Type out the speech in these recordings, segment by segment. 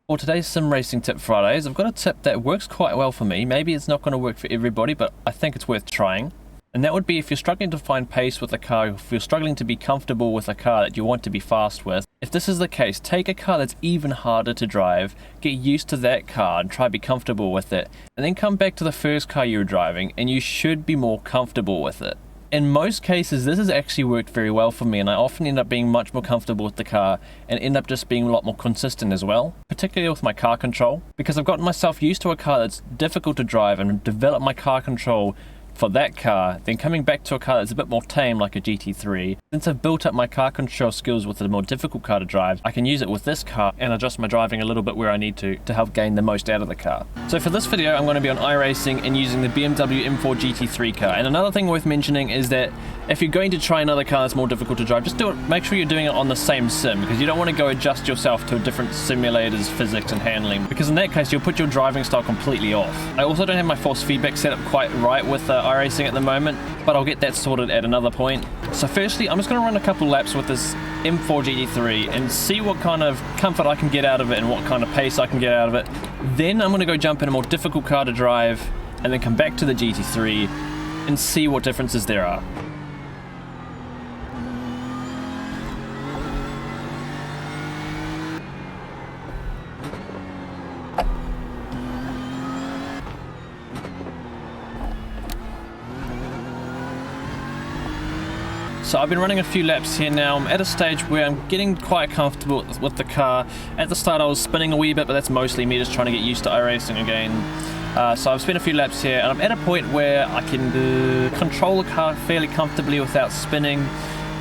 For today's Sim Racing Tip Fridays, I've got a tip that works quite well for me. Maybe it's not going to work for everybody, but I think it's worth trying. And that would be if you're struggling to find pace with a car, if you're struggling to be comfortable with a car that you want to be fast with. If this is the case, take a car that's even harder to drive, get used to that car and try to be comfortable with it, and then come back to the first car you were driving and you should be more comfortable with it. In most cases, this has actually worked very well for me, and I often end up being much more comfortable with the car and end up just being a lot more consistent as well, particularly with my car control, because I've gotten myself used to a car that's difficult to drive and developed my car control for that car, then coming back to a car that's a bit more tame like a GT3. Since I've built up my car control skills with a more difficult car to drive, I can use it with this car and adjust my driving a little bit where I need to help gain the most out of the car. So for this video, I'm going to be on iRacing and using the BMW M4 GT3 car. And another thing worth mentioning is that if you're going to try another car that's more difficult to drive, just do it. Make sure you're doing it on the same sim, because you don't want to go adjust yourself to different simulators, physics and handling, because in that case you'll put your driving style completely off. I also don't have my force feedback set up quite right with iRacing at the moment, but I'll get that sorted at another point. So firstly, I'm just going to run a couple laps with this M4 GT3 and see what kind of comfort I can get out of it and what kind of pace I can get out of it. Then I'm going to go jump in a more difficult car to drive and then come back to the GT3 and see what differences there are. So I've been running a few laps here now. I'm at a stage where I'm getting quite comfortable with the car. At the start I was spinning a wee bit, but that's mostly me just trying to get used to iRacing again. So I've spent a few laps here and I'm at a point where I can control the car fairly comfortably without spinning,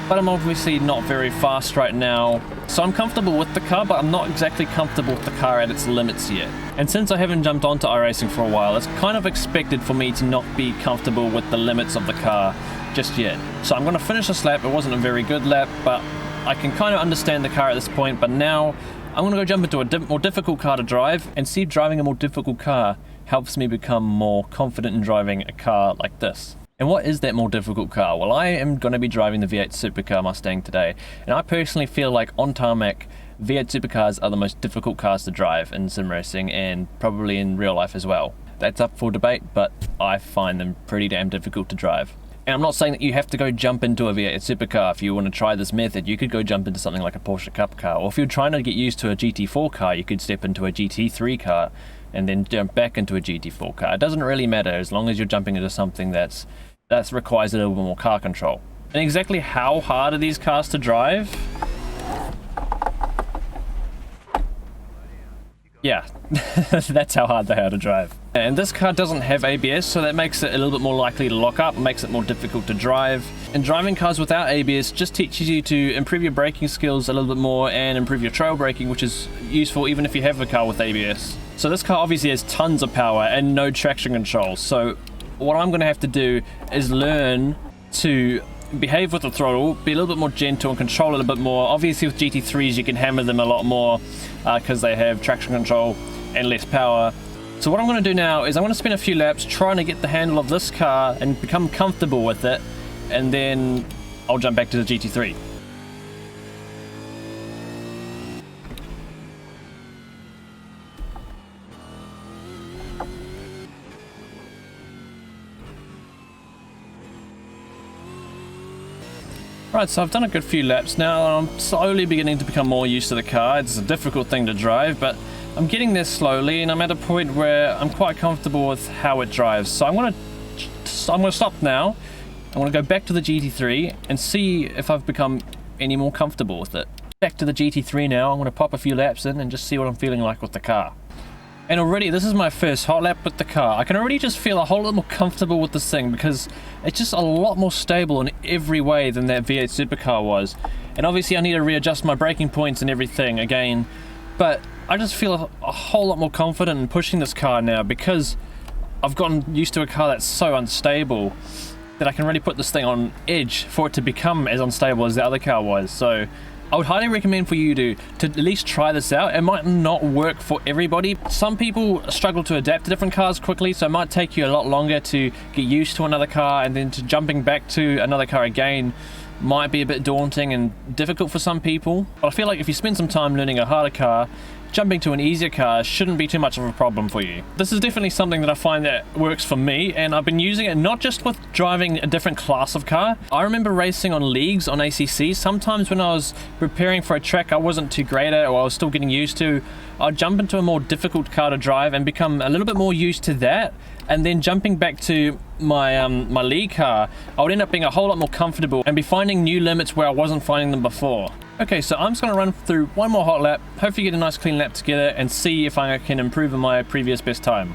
but I'm obviously not very fast right now. So I'm comfortable with the car, but I'm not exactly comfortable with the car at its limits yet. And since I haven't jumped onto iRacing for a while, it's kind of expected for me to not be comfortable with the limits of the car just yet. So I'm going to finish this lap. It wasn't a very good lap, but I can kind of understand the car at this point. But now I'm going to go jump into a more difficult car to drive and see if driving a more difficult car helps me become more confident in driving a car like this. And what is that more difficult car? Well, I am going to be driving the V8 Supercar Mustang today, and I personally feel like on tarmac, V8 Supercars are the most difficult cars to drive in sim racing and probably in real life as well. That's up for debate, but I find them pretty damn difficult to drive. And I'm not saying that you have to go jump into a V8 Supercar if you want to try this method. You could go jump into something like a Porsche Cup car, or if you're trying to get used to a GT4 car, you could step into a GT3 car and then jump back into a GT4 car. It doesn't really matter as long as you're jumping into something that requires a little bit more car control. And exactly how hard are these cars to drive? Yeah, that's how hard they are to drive. And this car doesn't have ABS, so that makes it a little bit more likely to lock up, makes it more difficult to drive. And driving cars without ABS just teaches you to improve your braking skills a little bit more and improve your trail braking, which is useful even if you have a car with ABS. So this car obviously has tons of power and no traction control, so what I'm going to have to do is learn to behave with the throttle, be a little bit more gentle and control it a bit more. Obviously with GT3s you can hammer them a lot more because they have traction control and less power. So what I'm going to do now is I'm going to spend a few laps trying to get the handle of this car and become comfortable with it, and then I'll jump back to the GT3. Right, so I've done a good few laps now, and I'm slowly beginning to become more used to the car. It's a difficult thing to drive, but I'm getting there slowly, and I'm at a point where I'm quite comfortable with how it drives. So I'm going to stop now. I'm going to go back to the GT3 and see if I've become any more comfortable with it. Back to the GT3 now. I'm going to pop a few laps in and just see what I'm feeling like with the car. And already, this is my first hot lap with the car. I can already just feel a whole lot more comfortable with this thing because it's just a lot more stable in every way than that V8 Supercar was. And obviously I need to readjust my braking points and everything again, but I just feel a whole lot more confident in pushing this car now because I've gotten used to a car that's so unstable that I can really put this thing on edge for it to become as unstable as the other car was. So I would highly recommend for you to at least try this out. It might not work for everybody. Some people struggle to adapt to different cars quickly, so it might take you a lot longer to get used to another car, and then to jumping back to another car again might be a bit daunting and difficult for some people. But I feel like if you spend some time learning a harder car jumping to an easier car shouldn't be too much of a problem for you. This is definitely something that I find that works for me, and I've been using it not just with driving a different class of car. I remember racing on leagues on ACC. Sometimes when I was preparing for a track I wasn't too great at, or I was still getting used to, I'd jump into a more difficult car to drive and become a little bit more used to that, and then jumping back to my my league car, I would end up being a whole lot more comfortable and be finding new limits where I wasn't finding them before. Okay, so I'm just going to run through one more hot lap, hopefully get a nice clean lap together and see if I can improve on my previous best time.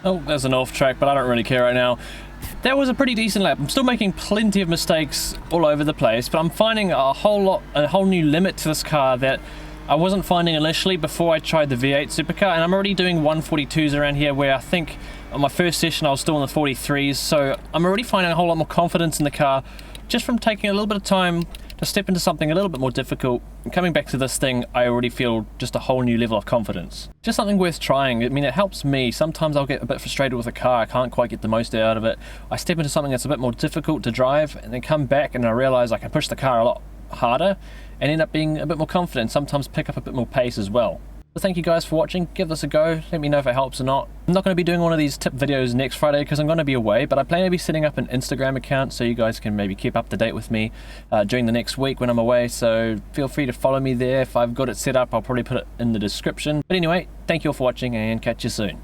Oh, there's an off track, but I don't really care right now. That was a pretty decent lap. I'm still making plenty of mistakes all over the place, but I'm finding a whole new limit to this car that I wasn't finding initially before I tried the V8 supercar, and I'm already doing 142s around here, where I think on my first session I was still in the 43s, so I'm already finding a whole lot more confidence in the car just from taking a little bit of time to step into something a little bit more difficult. And coming back to this thing, I already feel just a whole new level of confidence. Just something worth trying. I mean, it helps me. Sometimes I'll get a bit frustrated with a car, I can't quite get the most out of it. I step into something that's a bit more difficult to drive and then come back and I realize I can push the car a lot harder and end up being a bit more confident, sometimes pick up a bit more pace as well. So thank you guys for watching. Give this a go. Let me know if it helps or not. I'm not going to be doing one of these tip videos next Friday because I'm going to be away, but I plan to be setting up an Instagram account so you guys can maybe keep up to date with me during the next week when I'm away. So feel free to follow me there. If I've got it set up, I'll probably put it in the description. But anyway, thank you all for watching and catch you soon.